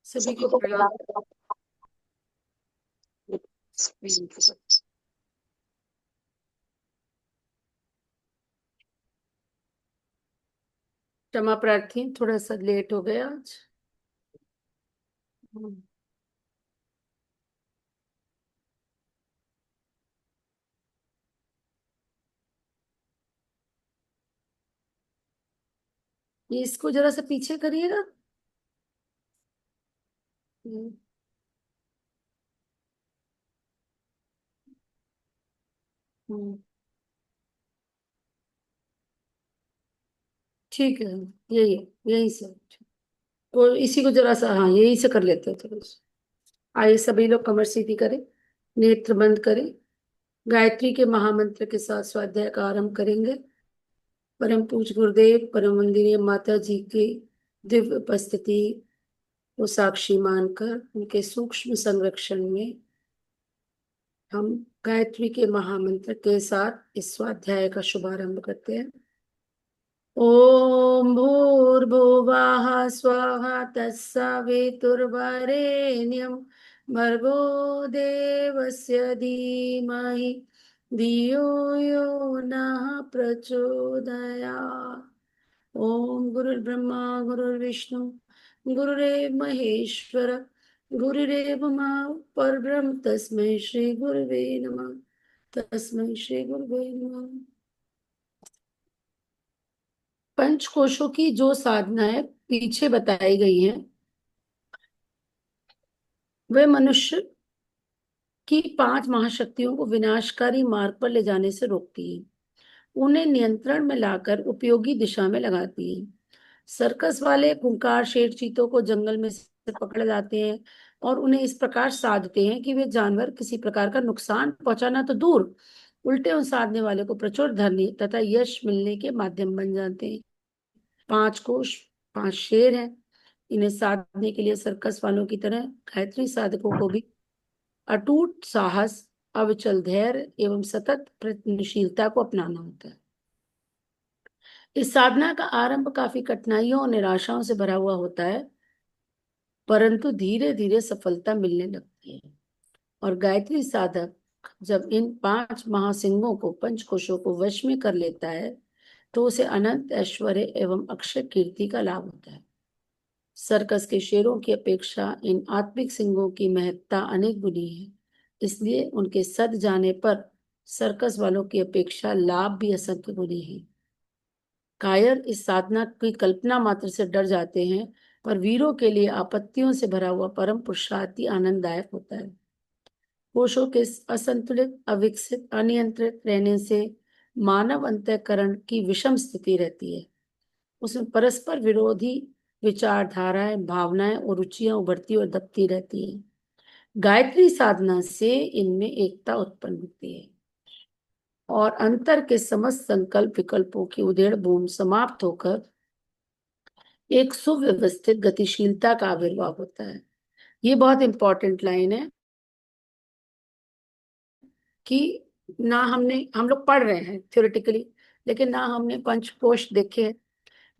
सभी को प्रणाम। क्षमा प्रार्थी, थोड़ा सा लेट हो गया आज। ये इसको जरा सा पीछे करिएगा। हम्म, हम्म, ठीक है। यही है, यही से। तो इसी को जरा सा, हाँ, यही से कर लेते हैं थोड़ा सा। आइए सभी लोग कमर सीधी करें, नेत्र बंद करें। गायत्री के महामंत्र के साथ स्वाध्याय का आरंभ करेंगे। परम पूज्य गुरुदेव परम वंदनीय माता जी की दिव्य उपस्थिति को साक्षी मानकर उनके सूक्ष्म संरक्षण में हम गायत्री के महामंत्र के साथ इस स्वाध्याय का शुभारंभ करते हैं। ओम भूर्भुवः स्वः तत्सवितुर्वरेण्यं भर्गो देवस्य धीमहि धियो यो नः प्रचोदयात्। ओम गुरुर्ब्रह्मा गुरुर्विष्णु गुरुरेव महेश्वर गुरुरेव परब्रह्म तस्मै श्री गुरुवे नमः। तस्मै श्री गुरुवे नमः। पंचकोशों की जो साधनाएं पीछे बताई गई हैं, वे मनुष्य की 5 महाशक्तियों को विनाशकारी मार्ग पर ले जाने से रोकती है, उन्हें नियंत्रण में लाकर उपयोगी दिशा में लगाती है। सर्कस वाले खूंखार शेर चीतों को जंगल में से पकड़ लाते हैं और उन्हें इस प्रकार साधते हैं कि वे जानवर किसी प्रकार का नुकसान पहुंचाना तो दूर, उल्टे उन साधने वाले को प्रचुर धन तथा यश मिलने के माध्यम बन जाते हैं। 5 कोश 5 शेर हैं। इन्हें साधने के लिए सर्कस वालों की तरह गायत्री साधकों को भी अटूट साहस, अविचल धैर्य एवं सतत प्रयत्नशीलता को अपनाना होता है। इस साधना का आरंभ काफी कठिनाइयों और निराशाओं से भरा हुआ होता है, परंतु धीरे धीरे सफलता मिलने लगती है। और गायत्री साधक जब इन 5 महासिंहों को, पंचकोशों को वश में कर लेता है, तो उसे अनंत ऐश्वर्य एवं अक्षय कीर्ति का लाभ होता है। सर्कस के शेरों की अपेक्षा इन आत्मिक सिंहों की महत्ता अनेक गुनी है, इसलिए उनके सद जाने पर सर्कस वालों की अपेक्षा लाभ भी असंख्य गुनी है। कायर इस साधना की कल्पना मात्र से डर जाते हैं, पर वीरों के लिए आपत्तियों से भरा हुआ परम पुरुषार्थी आनंददायक होता है। कोशों के असंतुलित, अविकसित, अनियंत्रित रहने से मानव अंतःकरण की विषम स्थिति रहती है। उसमें परस्पर विरोधी विचारधाराएं, भावनाएं और रुचियां उभरती और दबती रहती हैं। गायत्री साधना से इनमें एकता उत्पन्न होती है और अंतर के समस्त संकल्प विकल्पों की उधेड़ बुन समाप्त होकर एक सुव्यवस्थित गतिशीलता का आविर्भाव होता है। ये बहुत इंपॉर्टेंट लाइन है कि हम लोग पढ़ रहे हैं थ्योरेटिकली, लेकिन ना हमने पंचकोश देखे हैं,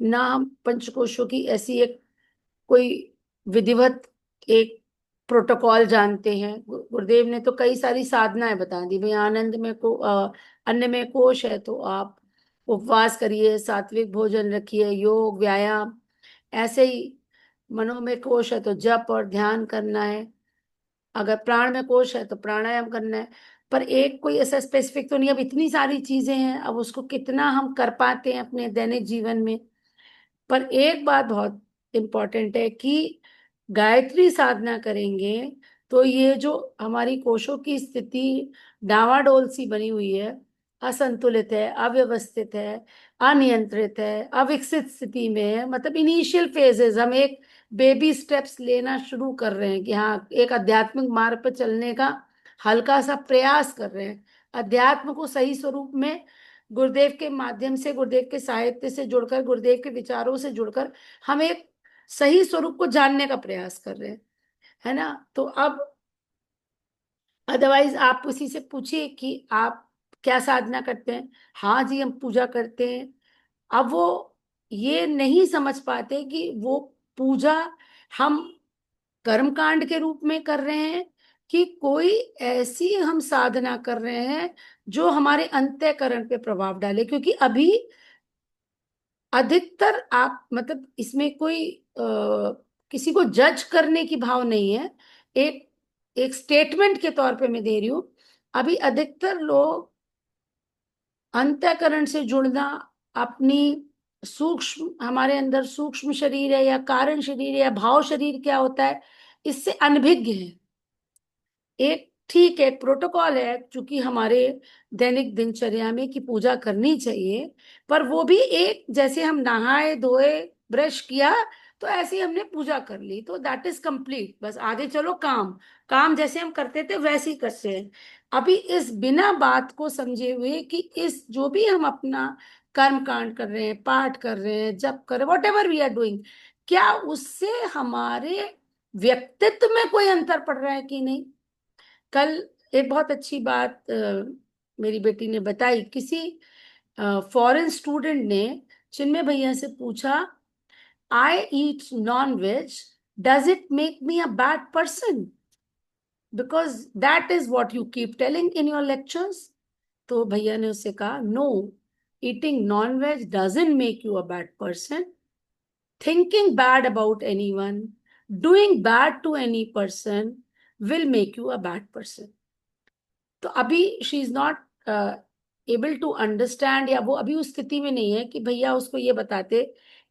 ना हम पंचकोशों की ऐसी एक कोई विधिवत एक प्रोटोकॉल जानते हैं। गुरुदेव ने तो कई सारी साधनाएं बता दी भाई। आनंद में अन्न में कोश है तो आप उपवास करिए, सात्विक भोजन रखिए, योग व्यायाम। ऐसे ही मनो में कोश है तो जप और ध्यान करना है, अगर प्राण में कोश है तो प्राणायाम करना है। पर एक कोई ऐसा स्पेसिफिक तो नहीं। अब इतनी सारी चीजें हैं, अब उसको कितना हम कर पाते हैं अपने दैनिक जीवन में। पर एक बात बहुत इंपॉर्टेंट है कि गायत्री साधना करेंगे तो ये जो हमारी कोशों की स्थिति डावाडोल सी बनी हुई है, असंतुलित है, अव्यवस्थित है, अनियंत्रित है, अविकसित स्थिति में है, मतलब इनिशियल फेजेस, हम एक बेबी स्टेप्स लेना शुरू कर रहे हैं कि हाँ, एक आध्यात्मिक मार्ग पर चलने का हल्का सा प्रयास कर रहे हैं। अध्यात्म को सही स्वरूप में गुरुदेव के माध्यम से, गुरुदेव के साहित्य से जुड़कर, गुरुदेव के विचारों से जुड़कर हम एक सही स्वरूप को जानने का प्रयास कर रहे हैं, है ना। तो अब अदरवाइज आप उसी से पूछिए कि आप क्या साधना करते हैं। हाँ जी, हम पूजा करते हैं। अब वो ये नहीं समझ पाते कि वो पूजा हम कर्मकांड के रूप में कर रहे हैं कि कोई ऐसी हम साधना कर रहे हैं जो हमारे अंतःकरण पे प्रभाव डाले? क्योंकि अभी अधिकतर आप मतलब इसमें कोई किसी को जज करने की भाव नहीं है, एक एक स्टेटमेंट के तौर पे मैं दे रही हूं। अभी अधिकतर लोग अंतःकरण से जुड़ना, अपनी सूक्ष्म, हमारे अंदर सूक्ष्म शरीर है या कारण शरीर है या भाव शरीर क्या होता है, इससे अनभिज्ञ है। एक ठीक है, एक प्रोटोकॉल है क्योंकि हमारे दैनिक दिनचर्या में कि पूजा करनी चाहिए, पर वो भी एक जैसे हम नहाए धोए ब्रश किया तो ऐसे ही हमने पूजा कर ली तो दैट इज कंप्लीट, बस आगे चलो काम। काम जैसे हम करते थे वैसे ही करते हैं। अभी इस बिना बात को समझे हुए कि इस जो भी हम अपना कर्म कांड कर रहे हैं, पाठ कर रहे हैं, जप कर रहे हैं, whatever we are doing, क्या उससे हमारे व्यक्तित्व में कोई अंतर पड़ रहा है कि नहीं? कल एक बहुत अच्छी बात मेरी बेटी ने बताई। किसी फॉरेन स्टूडेंट ने चिन्मय भैया से पूछा, I eat non veg, does it make me a bad person? Because that is what you keep telling in your lectures. तो भैया ने उससे कहा, no, eating non veg doesn't make you a bad person. Thinking bad about any one, doing bad to any person will make you a bad person. तो अभी she is not able to understand, या वो अभी उस स्थिति में नहीं है कि भैया उसको ये बताते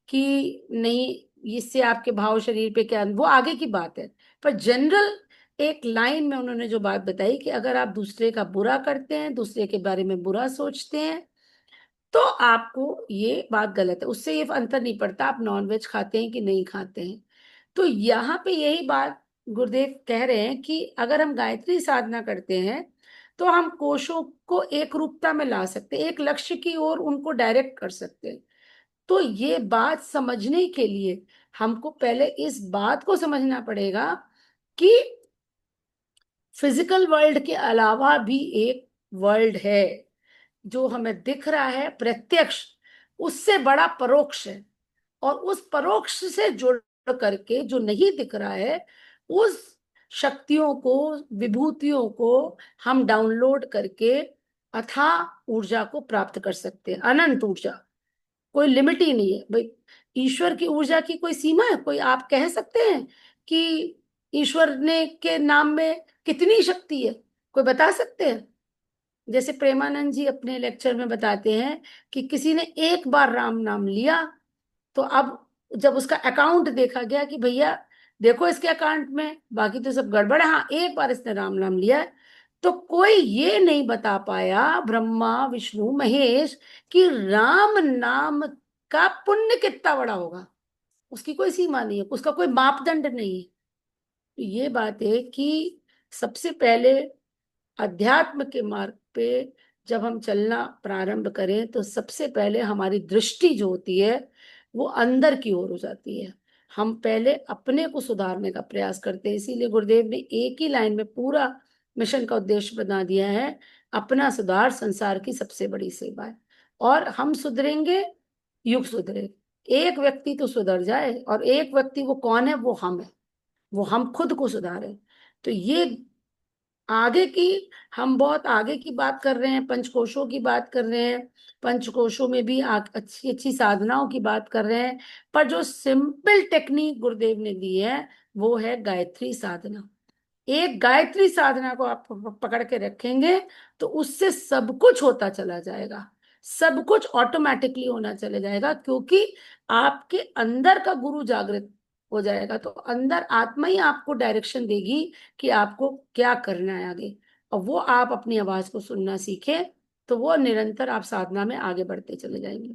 कि नहीं, इससे आपके भाव शरीर पे क्या, वो आगे की बात है। पर जनरल एक लाइन में उन्होंने जो बात बताई कि अगर आप दूसरे का बुरा करते हैं, दूसरे के बारे में बुरा सोचते हैं, तो आपको ये बात गलत है। उससे ये अंतर नहीं पड़ता आप नॉनवेज खाते हैं कि नहीं खाते हैं। तो यहाँ पे यही बात गुरुदेव कह रहे हैं कि अगर हम गायत्री साधना करते हैं तो हम कोशों को एक रूपता में ला सकते हैं, एक लक्ष्य की ओर उनको डायरेक्ट कर सकते हैं। तो ये बात समझने के लिए हमको पहले इस बात को समझना पड़ेगा कि फिजिकल वर्ल्ड के अलावा भी एक वर्ल्ड है जो हमें दिख रहा है प्रत्यक्ष, उससे बड़ा परोक्ष है। और उस परोक्ष से जुड़ करके जो नहीं दिख रहा है, उस शक्तियों को, विभूतियों को हम डाउनलोड करके अथाह ऊर्जा को प्राप्त कर सकते हैं। अनंत ऊर्जा, कोई लिमिट ही नहीं है भाई। ईश्वर की ऊर्जा की कोई सीमा है? कोई आप कह सकते हैं कि ईश्वर ने के नाम में कितनी शक्ति है? कोई बता सकते हैं? जैसे प्रेमानंद जी अपने लेक्चर में बताते हैं कि किसी ने एक बार राम नाम लिया, तो अब जब उसका अकाउंट देखा गया कि भैया देखो इसके अकाउंट में बाकी तो सब गड़बड़ है, हाँ एक बार इसने राम नाम लिया है, तो कोई ये नहीं बता पाया, ब्रह्मा विष्णु महेश, कि राम नाम का पुण्य कितना बड़ा होगा। उसकी कोई सीमा नहीं है, उसका कोई मापदंड नहीं है। तो ये बात है कि सबसे पहले अध्यात्म के मार्ग पे जब हम चलना प्रारंभ करें तो सबसे पहले हमारी दृष्टि जो होती है वो अंदर की ओर हो जाती है। हम पहले अपने को सुधारने का प्रयास करते हैं। इसीलिए गुरुदेव ने एक ही लाइन में पूरा मिशन का उद्देश्य बना दिया है, अपना सुधार संसार की सबसे बड़ी सेवा है। और हम सुधरेंगे, युग सुधरे। एक व्यक्ति तो सुधर जाए, और एक व्यक्ति वो कौन है? वो हम है। वो हम खुद को सुधारें। तो ये आगे की, हम बहुत आगे की बात कर रहे हैं, पंचकोशों की बात कर रहे हैं, पंचकोशों में भी अच्छी अच्छी साधनाओं की बात कर रहे हैं, पर जो सिंपल टेक्निक गुरुदेव ने दी है वो है गायत्री साधना। एक गायत्री साधना को आप पकड़ के रखेंगे तो उससे सब कुछ होता चला जाएगा, सब कुछ ऑटोमेटिकली होना चले जाएगा, क्योंकि आपके अंदर का गुरु जागृत हो जाएगा। तो अंदर आत्मा ही आपको डायरेक्शन देगी कि आपको क्या करना है आगे। और वो आप अपनी आवाज को सुनना सीखे तो वो निरंतर आप साधना में आगे बढ़ते चले जाएंगे।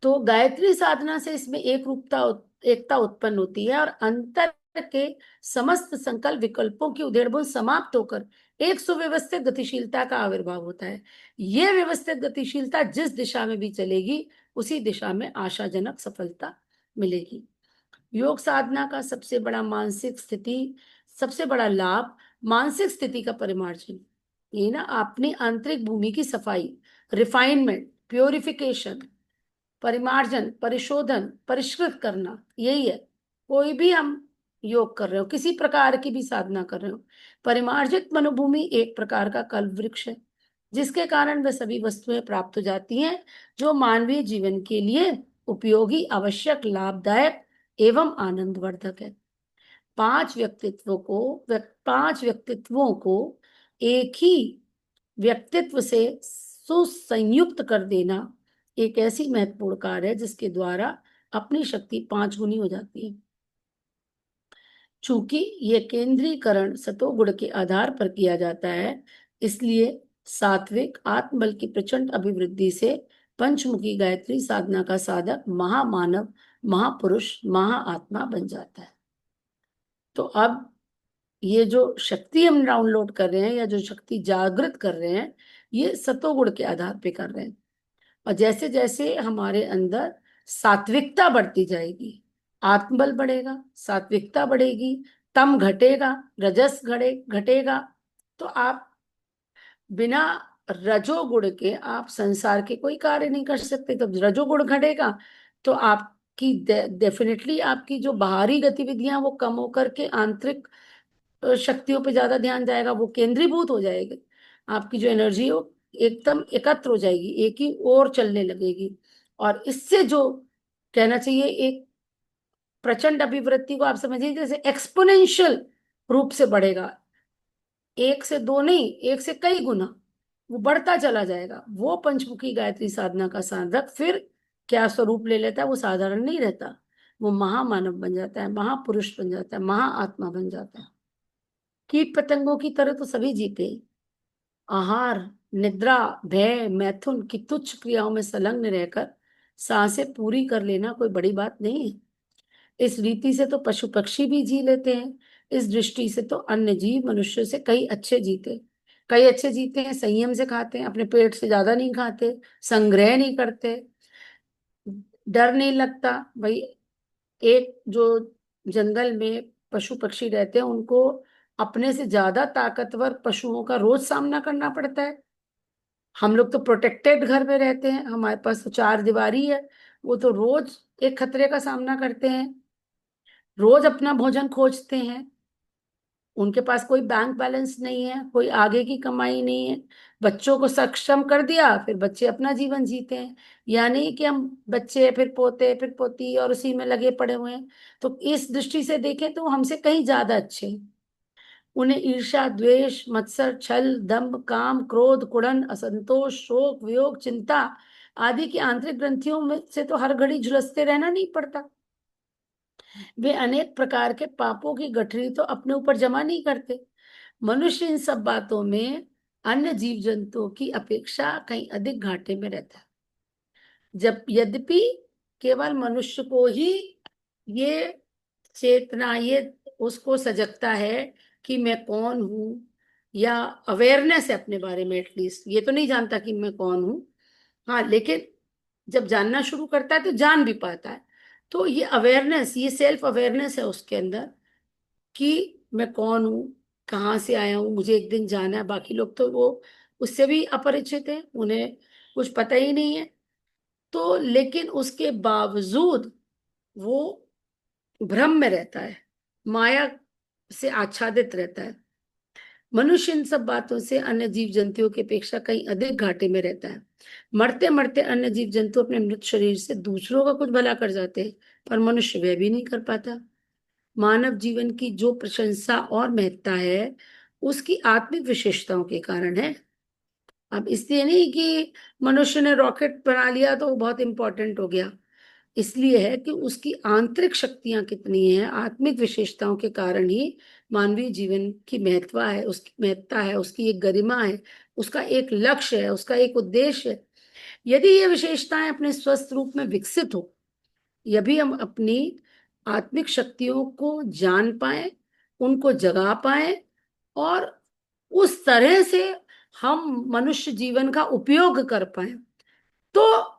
तो गायत्री साधना से इसमें एक रूपता, एकता उत्पन्न होती है, और अंतर के समस्त संकल्प विकल्पों की उधेड़बुन समाप्त होकर एक सुव्यवस्थित गतिशीलता का आविर्भाव होता है। यह व्यवस्थित गतिशीलता जिस दिशा में भी चलेगी उसी दिशा में आशाजनक सफलता मिलेगी। योग साधना का सबसे बड़ा मानसिक स्थिति, सबसे बड़ा लाभ मानसिक स्थिति का परिमार्जन, ये ना अपनी आंतरिक भूमि की सफाई, रिफाइनमेंट, प्योरिफिकेशन, परिमार्जन, परिशोधन, परिष्कृत करना, यही है। कोई भी हम योग कर रहे हो, किसी प्रकार की भी साधना कर रहे हो, परिमार्जित मनोभूमि एक प्रकार का कल्प वृक्ष है, जिसके कारण वे सभी वस्तुएं प्राप्त हो जाती हैं जो मानवीय जीवन के लिए उपयोगी, आवश्यक, लाभदायक एवं आनंदवर्धक है। पांच व्यक्तित्वों को एक ही व्यक्तित्व से सुसंयुक्त कर देना एक ऐसी महत्वपूर्ण कार्य है जिसके द्वारा अपनी शक्ति 5 गुनी हो जाती है। चूंकि ये केंद्रीकरण सतोगुण के आधार पर किया जाता है, इसलिए सात्विक आत्मबल की प्रचंड अभिवृद्धि से पंचमुखी गायत्री साधना का साधक महामानव, महापुरुष, महाआत्मा बन जाता है। तो अब ये जो शक्ति हम डाउनलोड कर रहे हैं या जो शक्ति जागृत कर रहे हैं, ये सतोगुण के आधार पे कर रहे हैं। और जैसे जैसे हमारे अंदर सात्विकता बढ़ती जाएगी, आत्मबल बढ़ेगा, सात्विकता बढ़ेगी, तम घटेगा, रजस घटेगा, तो आप बिना रजोगुण के आप संसार के कोई कार्य नहीं कर सकते। तो रजोगुण घटेगा तो आपकी डेफिनेटली आपकी जो बाहरी गतिविधियां वो कम होकर के आंतरिक शक्तियों पे ज्यादा ध्यान जाएगा, वो केंद्रीभूत हो जाएगी। आपकी जो एनर्जी है वो एकदम एकत्र हो जाएगी, एक ही ओर चलने लगेगी। और इससे जो कहना चाहिए, एक प्रचंड अभिवृद्धि को आप समझिए जैसे एक्सपोनेंशियल रूप से बढ़ेगा, 1 से 2 नहीं, 1 से कई गुना वो बढ़ता चला जाएगा। वो पंचमुखी गायत्री साधना का साधक फिर क्या स्वरूप ले लेता है, वो साधारण नहीं रहता, वो महामानव बन जाता है, महापुरुष बन जाता है, महाआत्मा बन जाता है। कीट पतंगों की तरह तो सभी जीते, आहार, निद्रा, भय, मैथुन की तुच्छ क्रियाओं में संलग्न रहकर सांसें पूरी कर लेना कोई बड़ी बात नहीं है। इस रीति से तो पशु पक्षी भी जी लेते हैं। इस दृष्टि से तो अन्य जीव मनुष्य से कई अच्छे जीते हैं, संयम से खाते हैं, अपने पेट से ज्यादा नहीं खाते, संग्रह नहीं करते, डर नहीं लगता भाई। एक जो जंगल में पशु पक्षी रहते हैं उनको अपने से ज्यादा ताकतवर पशुओं का रोज सामना करना पड़ता है। हम लोग तो प्रोटेक्टेड घर में रहते हैं, हमारे पास तो चार दीवारी है, वो तो रोज एक खतरे का सामना करते हैं, रोज अपना भोजन खोजते हैं। उनके पास कोई बैंक बैलेंस नहीं है, कोई आगे की कमाई नहीं है। बच्चों को सक्षम कर दिया, फिर बच्चे अपना जीवन जीते हैं। यानी कि हम बच्चे फिर पोते फिर पोती और उसी में लगे पड़े हुए हैं। तो इस दृष्टि से देखें तो हमसे कहीं ज्यादा अच्छे हैं। उन्हें ईर्ष्या, द्वेष, मत्सर, छल, दंभ, काम, क्रोध, कुड़न, असंतोष, शोक, वियोग, चिंता आदि की आंतरिक ग्रंथियों में से तो हर घड़ी झुलसते रहना नहीं पड़ता। वे अनेक प्रकार के पापों की गठरी तो अपने ऊपर जमा नहीं करते। मनुष्य इन सब बातों में अन्य जीव जंतुओं की अपेक्षा कहीं अधिक घाटे में रहता है। जब यद्यपि केवल मनुष्य को ही ये चेतना, ये उसको सजगता है कि मैं कौन हूं, या अवेयरनेस है अपने बारे में, एटलीस्ट ये तो नहीं जानता कि मैं कौन हूं। हाँ, लेकिन जब जानना शुरू करता है तो जान भी पाता है। तो ये अवेयरनेस, ये सेल्फ अवेयरनेस है उसके अंदर कि मैं कौन हूँ, कहाँ से आया हूँ, मुझे एक दिन जाना है। बाकी लोग तो वो उससे भी अपरिचित है, उन्हें कुछ पता ही नहीं है। तो लेकिन उसके बावजूद वो भ्रम में रहता है, माया से आच्छादित रहता है। मनुष्य इन सब बातों से अन्य जीव जंतुओं की अपेक्षा कहीं अधिक घाटे में रहता है। मरते मरते अन्य जीव जंतु अपने मृत शरीर से दूसरों का कुछ भला कर जाते हैं, पर मनुष्य वह भी नहीं कर पाता। मानव जीवन की जो प्रशंसा और महत्ता है, उसकी आत्मिक विशेषताओं के कारण है। अब इसलिए नहीं कि मनुष्य ने रॉकेट बना लिया तो वो बहुत इंपॉर्टेंट हो गया। इसलिए है कि उसकी आंतरिक शक्तियां कितनी हैं, आत्मिक विशेषताओं के कारण ही मानवीय जीवन की महत्ता है, उसकी एक गरिमा है, उसका एक लक्ष्य है, उसका एक उद्देश्य है। यदि ये विशेषताएं अपने स्वस्थ रूप में विकसित हो, यदि हम अपनी आत्मिक शक्तियों को जान पाए, उनको जगा पाए, और उस तरह से हम मनुष्य जीवन का उपयोग कर पाए, तो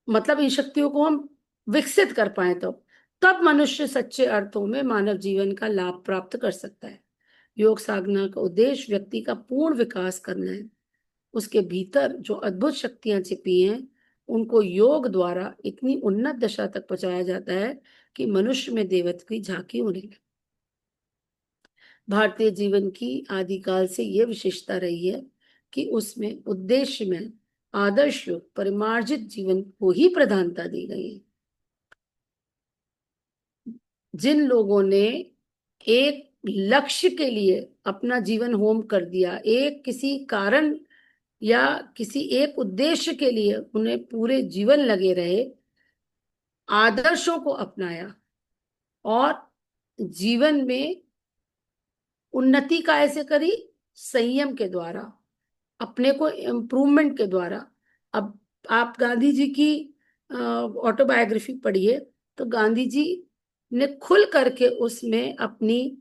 मतलब इन शक्तियों को हम विकसित कर पाए, तो तब मनुष्य सच्चे अर्थों में मानव जीवन का लाभ प्राप्त कर सकता है। योग साधना का उद्देश्य व्यक्ति का पूर्ण विकास करना है। उसके भीतर जो अद्भुत शक्तियां छिपी हैं, उनको योग द्वारा इतनी उन्नत दशा तक पहुंचाया जाता है कि मनुष्य में देवत्व की झांकी होने लगी। भारतीय जीवन की आदिकाल से यह विशेषता रही है कि उसमें उद्देश्य में आदर्श युक्त परिमार्जित जीवन को ही प्रधानता दी गई है। जिन लोगों ने एक लक्ष्य के लिए अपना जीवन होम कर दिया, एक किसी कारण या किसी एक उद्देश्य के लिए उन्हें पूरे जीवन लगे रहे, आदर्शों को अपनाया और जीवन में उन्नति का ऐसे करी, संयम के द्वारा, अपने को इम्प्रूवमेंट के द्वारा। अब आप गांधी जी की ऑटोबायोग्राफी पढ़िए तो गांधी जी ने खुल करके उसमें अपनी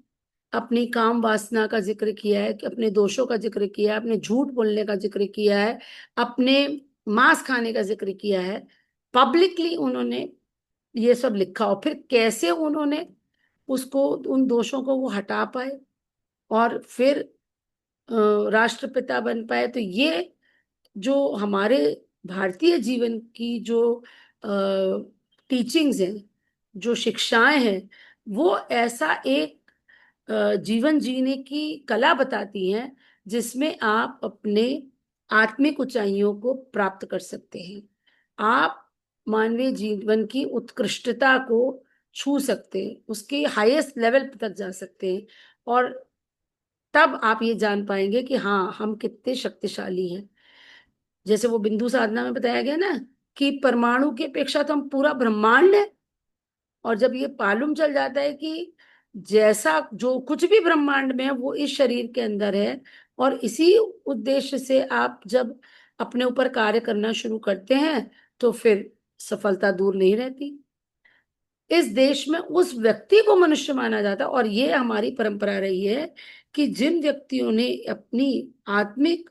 अपनी काम वासना का जिक्र किया है, कि अपने दोषों का जिक्र किया है, अपने झूठ बोलने का जिक्र किया है, अपने मांस खाने का जिक्र किया है। पब्लिकली उन्होंने ये सब लिखा, और फिर कैसे उन्होंने उसको, उन दोषों को वो हटा पाए और फिर राष्ट्रपिता बन पाए। तो ये जो हमारे भारतीय जीवन की जो टीचिंग्स हैं, जो शिक्षाएं हैं, वो ऐसा एक जीवन जीने की कला बताती हैं जिसमें आप अपने आत्मिक ऊंचाइयों को प्राप्त कर सकते हैं। आप मानवीय जीवन की उत्कृष्टता को छू सकते हैं, उसके हाईएस्ट लेवल तक जा सकते हैं, और तब आप ये जान पाएंगे कि हाँ, हम कितने शक्तिशाली हैं। जैसे वो बिंदु साधना में बताया गया ना, कि परमाणु की अपेक्षा तो हम पूरा ब्रह्मांड है। और जब ये मालूम चल जाता है कि जैसा जो कुछ भी ब्रह्मांड में है वो इस शरीर के अंदर है, और इसी उद्देश्य से आप जब अपने ऊपर कार्य करना शुरू करते हैं तो फिर सफलता दूर नहीं रहती। इस देश में उस व्यक्ति को मनुष्य माना जाता है, और ये हमारी परंपरा रही है कि जिन व्यक्तियों ने अपनी आत्मिक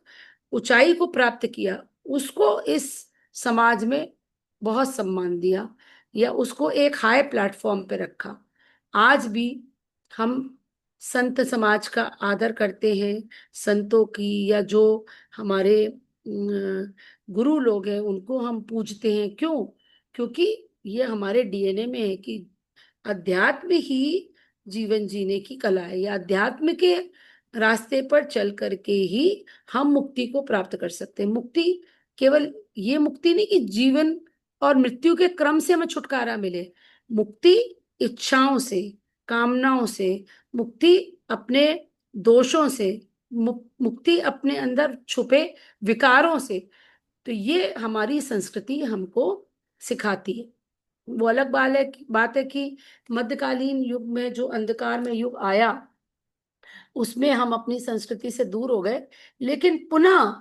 ऊंचाई को प्राप्त किया उसको इस समाज में बहुत सम्मान दिया, या उसको एक हाई प्लेटफॉर्म पे रखा। आज भी हम संत समाज का आदर करते हैं, संतों की, या जो हमारे गुरु लोग हैं उनको हम पूजते हैं। क्यों? क्योंकि ये हमारे डीएनए में है कि अध्यात्म ही जीवन जीने की कला है, या अध्यात्म के रास्ते पर चल करके ही हम मुक्ति को प्राप्त कर सकते हैं। मुक्ति केवल ये मुक्ति नहीं कि जीवन और मृत्यु के क्रम से हमें छुटकारा मिले। मुक्ति इच्छाओं से, कामनाओं से, मुक्ति अपने दोषों से, मुक्ति अपने अंदर छुपे विकारों से। तो ये हमारी संस्कृति हमको सिखाती है। वो अलग बात है कि मध्यकालीन युग में जो अंधकार में युग आया उसमें हम अपनी संस्कृति से दूर हो गए, लेकिन पुनः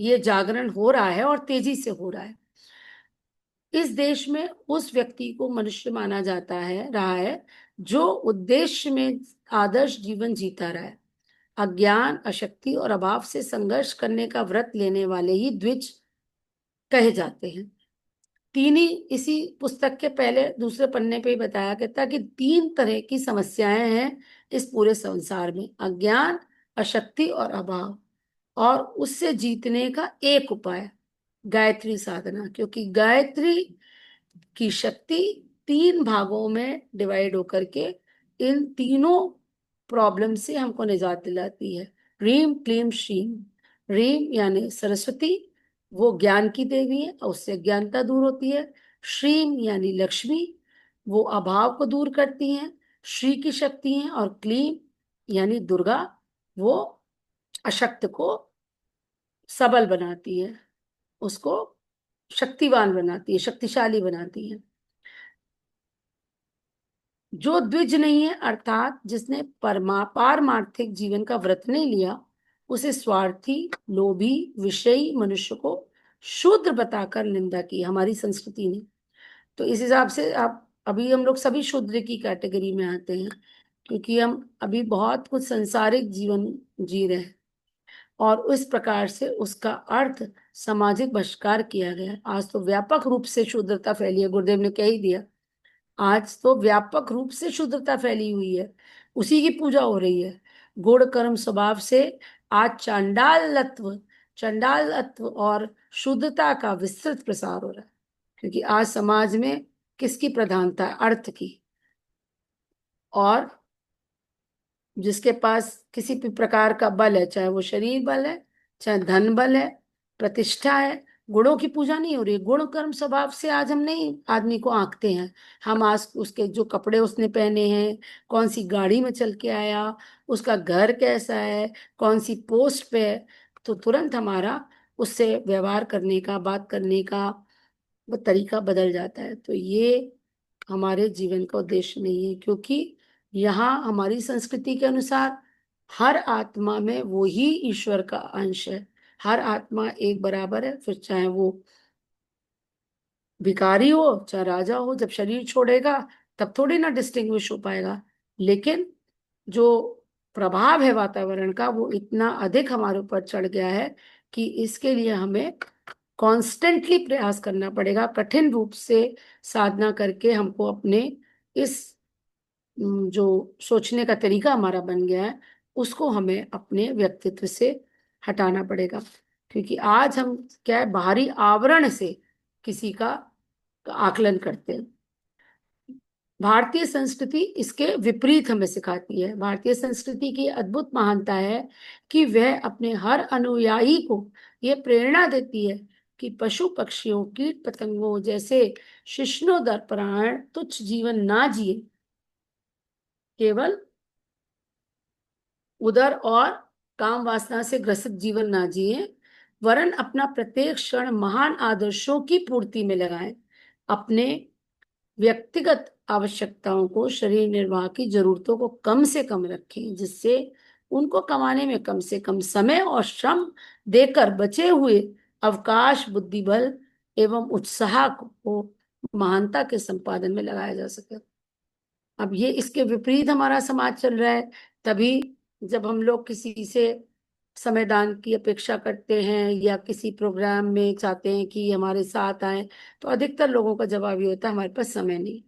ये जागरण हो रहा है और तेजी से हो रहा है। इस देश में उस व्यक्ति को मनुष्य माना जाता है रहा है जो उद्देश्य में आदर्श जीवन जीता रहा है। अज्ञान, अशक्ति और अभाव से संघर्ष करने का व्रत लेने वाले ही द्विज कहे जाते हैं। तीन ही, इसी पुस्तक के पहले दूसरे पन्ने पे ही बताया गया था कि तीन तरह की समस्याएं हैं इस पूरे संसार में: अज्ञान, अशक्ति और अभाव। और उससे जीतने का एक उपाय गायत्री साधना, क्योंकि गायत्री की शक्ति तीन भागों में डिवाइड होकर के इन तीनों प्रॉब्लम से हमको निजात दिलाती है। रीम क्लीम श्रीम। रीम यानी सरस्वती, वो ज्ञान की देवी है और उससे अज्ञानता दूर होती है। श्रीम यानी लक्ष्मी, वो अभाव को दूर करती हैं। श्री की शक्ति है। और क्लीम यानी दुर्गा, वो अशक्त को सबल बनाती है, उसको शक्तिवान बनाती है, शक्तिशाली बनाती है। जो द्विज नहीं है, अर्थात जिसने पारमार्थिक जीवन का व्रत नहीं लिया, उसे स्वार्थी, लोभी, विषयी मनुष्य को शूद्र बताकर निंदा की हमारी संस्कृति ने। तो इस हिसाब से आप, अभी हम लोग सभी शूद्र की कैटेगरी में आते हैं, क्योंकि हम अभी बहुत कुछ सांसारिक जीवन जी रहे हैं, और उस प्रकार से उसका अर्थ सामाजिक बहिष्कार किया गया है। आज तो व्यापक रूप से शूद्रता फैली है, गुरुदेव ने कह ही दिया। आज तो व्यापक रूप से शुद्धता फैली हुई है, उसी की पूजा हो रही है। गुण कर्म स्वभाव से आज चंडालत्व और शुद्धता का विस्तृत प्रसार हो रहा है, क्योंकि आज समाज में किसकी प्रधानता है? अर्थ की। और जिसके पास किसी भी प्रकार का बल है, चाहे वो शरीर बल है, चाहे धन बल है, प्रतिष्ठा है, गुणों की पूजा नहीं हो रही। गुण कर्म स्वभाव से आज हम नहीं आदमी को आंकते हैं। हम आज उसके जो कपड़े उसने पहने हैं, कौन सी गाड़ी में चल के आया, उसका घर कैसा है, कौन सी पोस्ट पे है, तो तुरंत हमारा उससे व्यवहार करने का, बात करने का वो तरीका बदल जाता है। तो ये हमारे जीवन का उद्देश्य नहीं है, क्योंकि यहाँ हमारी संस्कृति के अनुसार हर आत्मा में वो ही ईश्वर का अंश है। हर आत्मा एक बराबर है, फिर चाहे वो भिखारी हो चाहे राजा हो। जब शरीर छोड़ेगा तब थोड़ी ना डिस्टिंग्विश हो पाएगा। लेकिन जो प्रभाव है वातावरण का वो इतना अधिक हमारे ऊपर चढ़ गया है कि इसके लिए हमें कॉन्स्टेंटली प्रयास करना पड़ेगा, कठिन रूप से साधना करके हमको अपने इस जो सोचने का तरीका हमारा बन गया है उसको हमें अपने व्यक्तित्व से हटाना पड़ेगा। क्योंकि आज हम क्या है, बाहरी आवरण से किसी का आकलन करते हैं। भारतीय संस्कृति इसके विपरीत हमें सिखाती है। भारतीय संस्कृति की अद्भुत महानता है कि वह अपने हर अनुयायी को यह प्रेरणा देती है कि पशु पक्षियों कीट पतंगों जैसे शिश्नोदर तुच्छ जीवन ना जिए, केवल उदर और काम वासना से ग्रसित जीवन ना जिए, वरन अपना प्रत्येक क्षण महान आदर्शों की पूर्ति में लगाएं। अपने व्यक्तिगत आवश्यकताओं को, शरीर निर्वाह की जरूरतों को कम से कम रखें, जिससे उनको कमाने में कम से कम समय और श्रम देकर बचे हुए अवकाश, बुद्धि बल एवं उत्साह को महानता के संपादन में लगाया जा सके। अब ये इसके विपरीत हमारा समाज चल रहा है। तभी जब हम लोग किसी से समय दान की अपेक्षा करते हैं या किसी प्रोग्राम में चाहते हैं कि हमारे साथ आए, तो अधिकतर लोगों का जवाब ये होता है हमारे पास समय नहीं।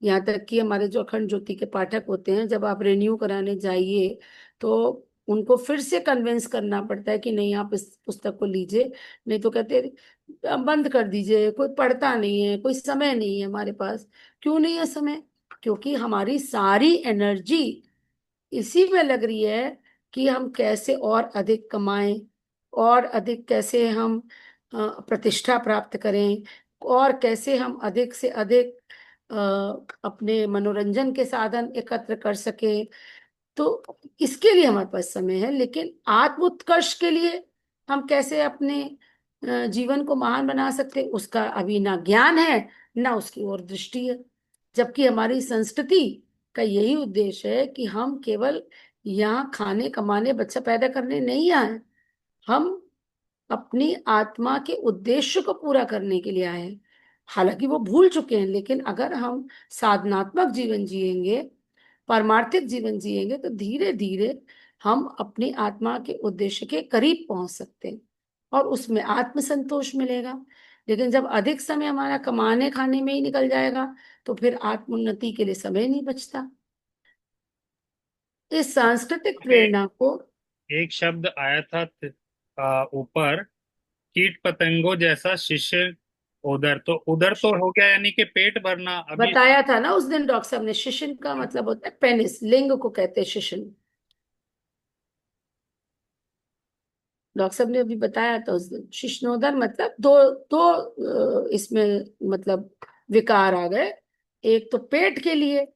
यहाँ तक कि हमारे जो अखंड ज्योति के पाठक होते हैं, जब आप रिन्यू कराने जाइए तो उनको फिर से कन्विंस करना पड़ता है कि नहीं आप इस पुस्तक को लीजिए, नहीं तो कहते हैं बंद कर दीजिए, कोई पढ़ता नहीं है, कोई समय नहीं है हमारे पास। क्यों नहीं है समय? क्योंकि हमारी सारी एनर्जी इसी में लग रही है कि हम कैसे और अधिक कमाएं, और अधिक कैसे हम प्रतिष्ठा प्राप्त करें, और कैसे हम अधिक से अधिक अपने मनोरंजन के साधन एकत्र कर सके। तो इसके लिए हमारे पास समय है, लेकिन आत्म उत्कर्ष के लिए हम कैसे अपने जीवन को महान बना सकते उसका अभी ना ज्ञान है, ना उसकी ओर दृष्टि है। जबकि हमारी संस्कृति का यही उद्देश्य है कि हम केवल यहाँ खाने कमाने बच्चा पैदा करने नहीं आए, हम अपनी आत्मा के उद्देश्य को पूरा करने के लिए आए हैं। हालांकि वो भूल चुके हैं, लेकिन अगर हम साधनात्मक जीवन जिएंगे, पारमार्थिक जीवन जिएंगे, तो धीरे धीरे हम अपनी आत्मा के उद्देश्य के करीब पहुंच सकते हैं और उसमें आत्मसंतोष मिलेगा। लेकिन जब अधिक समय हमारा कमाने खाने में ही निकल जाएगा तो फिर आत्मोन्नति के लिए समय नहीं बचता। इस सांस्कृतिक पे प्रेरणा को एक शब्द आया था ऊपर, कीट पतंगों जैसा शिष्य उधर, तो उधर तो हो गया यानी कि पेट भरना अभी। बताया था ना उस दिन डॉक्टर साहब ने, शिशन का मतलब होता है पेनिस, लिंग को कहते हैं शिशन। डॉक्टर साहब ने अभी बताया था उस दिन, शिश्नोदर मतलब दो दो इसमें मतलब विकार आ गए। एक तो पेट के लिए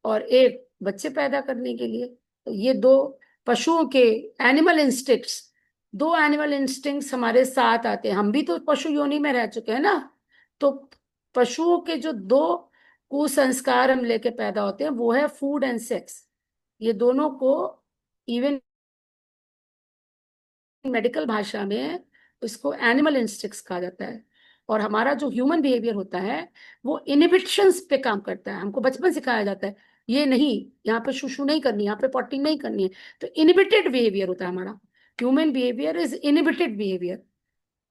और एक बच्चे पैदा करने के लिए। तो ये दो पशुओं के एनिमल इंस्टिंक्ट्स, दो एनिमल इंस्टिंक्ट्स हमारे साथ आते हैं। हम भी तो पशु योनि में रह चुके हैं ना। तो पशुओं के जो दो कुसंस्कार हम लेके पैदा होते हैं वो है फूड एंड सेक्स। ये दोनों को इवन मेडिकल भाषा में इसको एनिमल इंस्टिंक्ट्स कहा जाता है। और हमारा जो ह्यूमन बिहेवियर होता है वो इनहिबिशंस पे काम करता है। हमको बचपन सिखाया जाता है ये नहीं, यहाँ पे शुशु नहीं करनी, यहाँ पे पॉटी नहीं करनी है। तो इनहिबिटेड बिहेवियर होता है हमारा। Human behaviour is inhibited behaviour.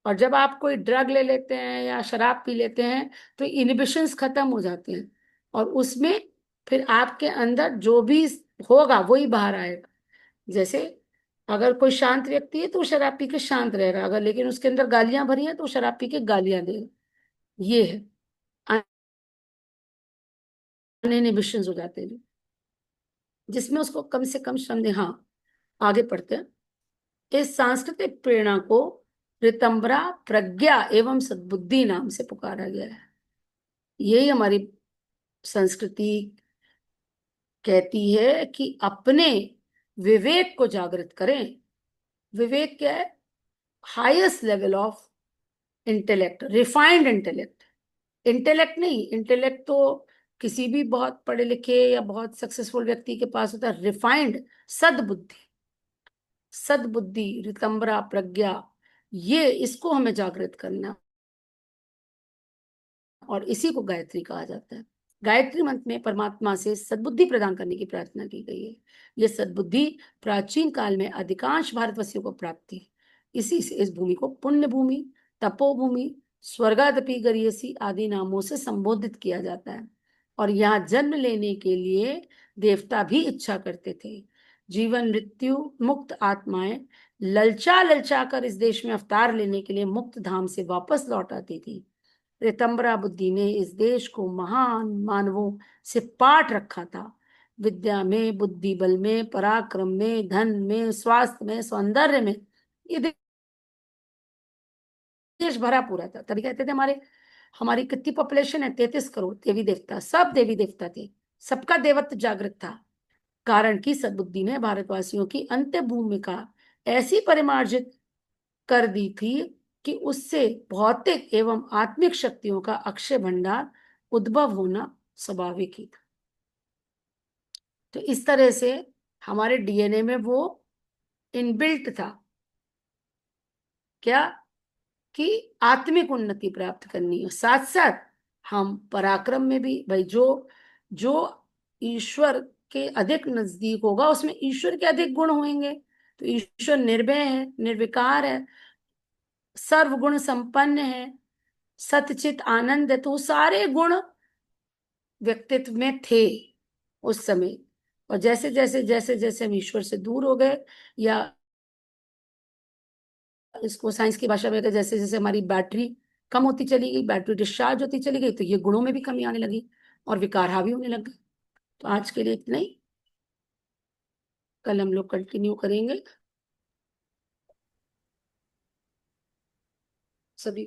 और जब आप कोई ड्रग ले लेते हैं या शराब पी लेते हैं तो इनहिबिशंस खत्म हो जाते हैं, और उसमें फिर आपके अंदर जो भी होगा वही बाहर आएगा। जैसे अगर कोई शांत व्यक्ति है तो वो शराब पी के शांत रहेगा, अगर लेकिन उसके अंदर गालियां भरी हैं तो वो शराब पी के गालियां देगा। ये है, अनिनिबिशंस हो जाते हैं। जिसमें उसको कम से कम श्रम दे। हाँ, आगे पढ़ते हैं। इस सांस्कृतिक प्रेरणा को ऋतंभरा प्रज्ञा एवं सद्बुद्धि नाम से पुकारा गया है। यही हमारी संस्कृति कहती है कि अपने विवेक को जागृत करें। विवेक क्या है? Highest level of intellect, refined intellect. Intellect नहीं, इंटेलेक्ट तो किसी भी बहुत पढ़े लिखे या बहुत सक्सेसफुल व्यक्ति के पास होता है। रिफाइंड सद्बुद्धि, सद्बुद्धि, ऋतंभरा प्रज्ञा, ये इसको हमें जागृत करना, और इसी को गायत्री कहा जाता है। गायत्री मंत्र में परमात्मा से सद्बुद्धि प्रदान करने की प्रार्थना की गई है। यह सद्बुद्धि प्राचीन काल में अधिकांश भारतवासियों को प्राप्त थी। इसी से इस भूमि को पुण्य भूमि, तपोभूमि, स्वर्गादपि गरीयसी आदि नामों से संबोधित किया जाता है। और यहाँ जन्म लेने के लिए देवता भी इच्छा करते थे। जीवन मृत्यु मुक्त आत्माएं ललचा ललचा कर इस देश में अवतार लेने के लिए मुक्त धाम से वापस लौट आती थी। ऋतंभरा बुद्धि ने इस देश को महान मानवों से पाट रखा था। विद्या में, बुद्धि बल में, पराक्रम में, धन में, स्वास्थ्य में, सौंदर्य में ये देश भरा पूरा था। तभी कहते थे हमारे हमारी कितनी पॉपुलेशन है, 33 करोड़। देवी देवता, सब देवी देवता थे, सबका देवत्व जागृत था। कारण की सद्बुद्धि ने भारतवासियों की अंत्य भूमिका ऐसी परिमार्जित कर दी थी कि उससे भौतिक एवं आत्मिक शक्तियों का अक्षय भंडार उद्भव होना स्वाभाविक ही था। तो इस तरह से हमारे डीएनए में वो इनबिल्ट था, क्या? कि आत्मिक उन्नति प्राप्त करनी है। साथ साथ हम पराक्रम में भी, भाई जो जो ईश्वर के अधिक नजदीक होगा उसमें ईश्वर के अधिक गुण होंगे। तो ईश्वर निर्भय है, निर्विकार है, सर्वगुण संपन्न है, सतचित आनंद है। तो वो सारे गुण व्यक्तित्व में थे उस समय। और जैसे जैसे हम ईश्वर से दूर हो गए, या इसको साइंस की भाषा में कहते हैं, जैसे जैसे हमारी बैटरी कम होती चली गई, बैटरी डिस्चार्ज होती चली गई, तो ये गुणों में भी कमी आने लगी और विकार हावी होने लग गए। तो आज के लिए इतना ही। कल हम लोग कंटिन्यू करेंगे। सभी